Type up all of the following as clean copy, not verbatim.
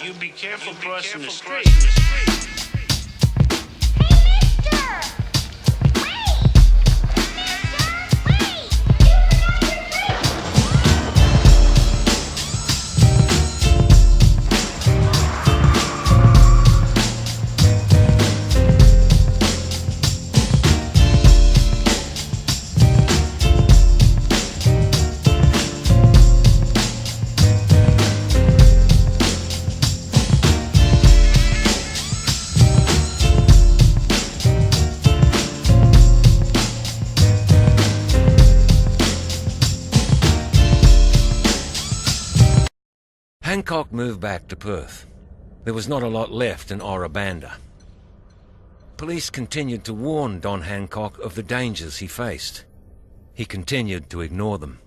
You be careful crossing the street. Hancock moved back to Perth. There was not a lot left in Ora Banda. Police continued to warn Don Hancock of the dangers he faced. He continued to ignore them.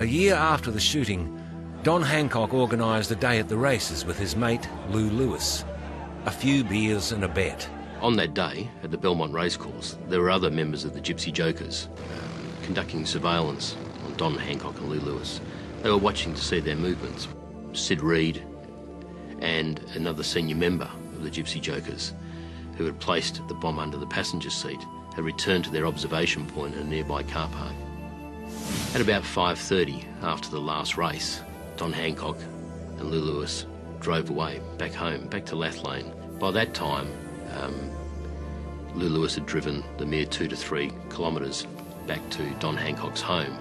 A year after the shooting, Don Hancock organised a day at the races with his mate, Lou Lewis. A few beers and a bet. On that day, at the Belmont Racecourse, there were other members of the Gypsy Jokers conducting surveillance on Don Hancock and Lou Lewis. They were watching to see their movements. Sid Reed and another senior member of the Gypsy Jokers, who had placed the bomb under the passenger seat, had returned to their observation point in a nearby car park. At about 5:30, after the last race, Don Hancock and Lou Lewis drove away, back home, back to Lathlane. By that time, Lou Lewis had driven the mere 2 to 3 kilometres back to Don Hancock's home,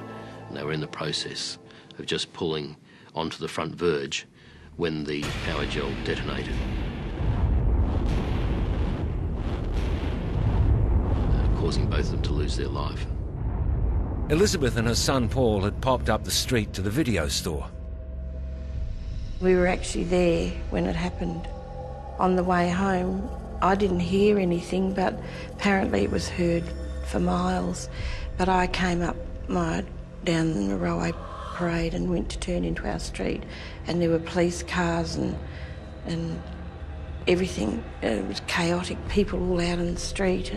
and they were in the process of just pulling onto the front verge when the power gel detonated, causing both of them to lose their life. Elizabeth and her son Paul had popped up the street to the video store. We were actually there when it happened. On the way home, I didn't hear anything, but apparently it was heard for miles. But I came up down the railway parade and went to turn into our street, and there were police cars and everything. It was chaotic, people all out in the street,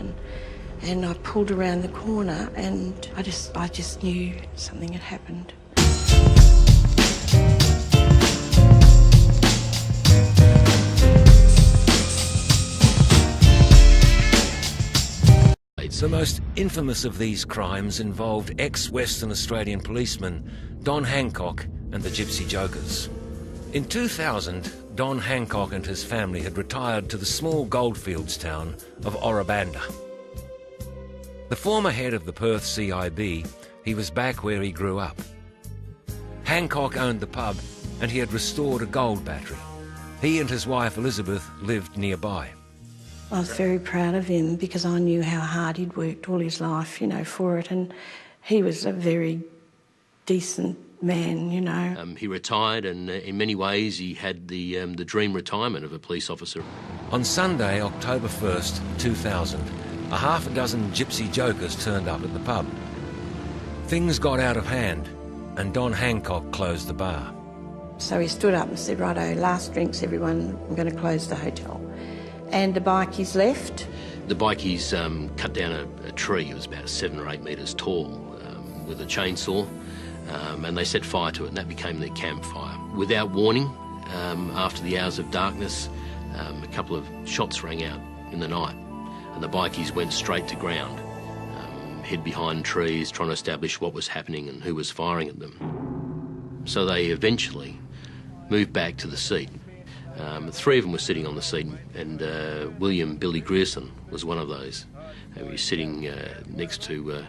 and I pulled around the corner and I just knew something had happened. The most infamous of these crimes involved ex-Western Australian policeman Don Hancock and the Gypsy Jokers. In 2000, Don Hancock and his family had retired to the small goldfields town of Ora Banda. The former head of the Perth CIB, he was back where he grew up. Hancock owned the pub and he had restored a gold battery. He and his wife Elizabeth lived nearby. I was very proud of him because I knew how hard he'd worked all his life, for it, and he was a very decent man, He retired, and in many ways he had the dream retirement of a police officer. On Sunday, October 1st, 2000, a half a dozen Gypsy Jokers turned up at the pub. Things got out of hand, and Don Hancock closed the bar. So he stood up and said, "Righto, last drinks, everyone, I'm going to close the hotel." And the bikies left. The bikies cut down a tree. It was about 7 or 8 metres tall with a chainsaw, and they set fire to it, and that became their campfire. Without warning, after the hours of darkness, a couple of shots rang out in the night, and the bikies went straight to ground, hid behind trees, trying to establish what was happening and who was firing at them. So they eventually moved back to the seat. 3 of them were sitting on the seat, and William Billy Grierson was one of those. And he was sitting next to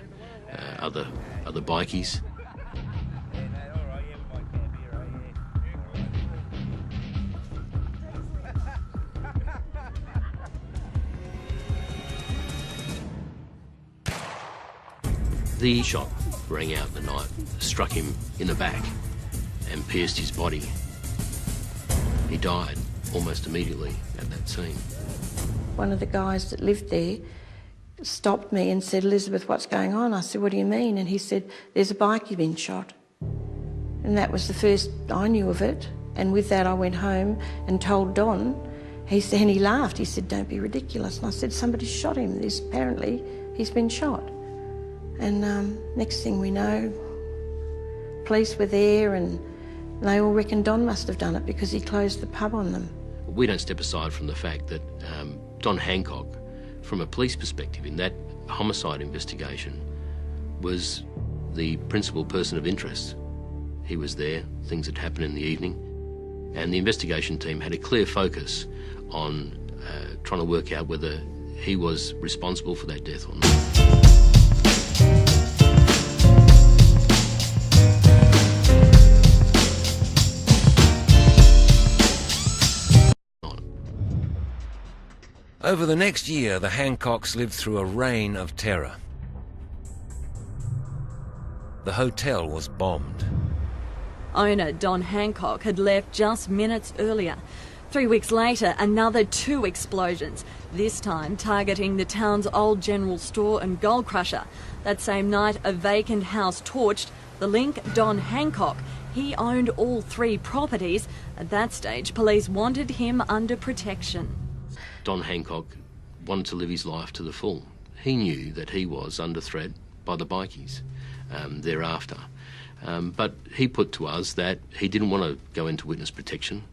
other bikies. The shot rang out in the night, struck him in the back and pierced his body. He died almost immediately at that scene. One of the guys that lived there stopped me and said, "Elizabeth, what's going on?" I said, "What do you mean?" And he said, "There's a bikie been shot." And that was the first I knew of it. And with that, I went home and told Don. And he laughed. He said, "Don't be ridiculous." And I said, "Somebody shot him. Apparently he's been shot." And next thing we know, police were there and And they all reckon Don must have done it because he closed the pub on them. We don't step aside from the fact that Don Hancock, from a police perspective, in that homicide investigation, was the principal person of interest. He was there, things had happened in the evening, and the investigation team had a clear focus on trying to work out whether he was responsible for that death or not. Over the next year, the Hancocks lived through a reign of terror. The hotel was bombed. Owner Don Hancock had left just minutes earlier. 3 weeks later, another 2 explosions, this time targeting the town's old general store and gold crusher. That same night, a vacant house torched. The link, Don Hancock. He owned all 3 properties. At that stage, police wanted him under protection. Don Hancock wanted to live his life to the full. He knew that he was under threat by the Bikies thereafter. But he put to us that he didn't want to go into witness protection.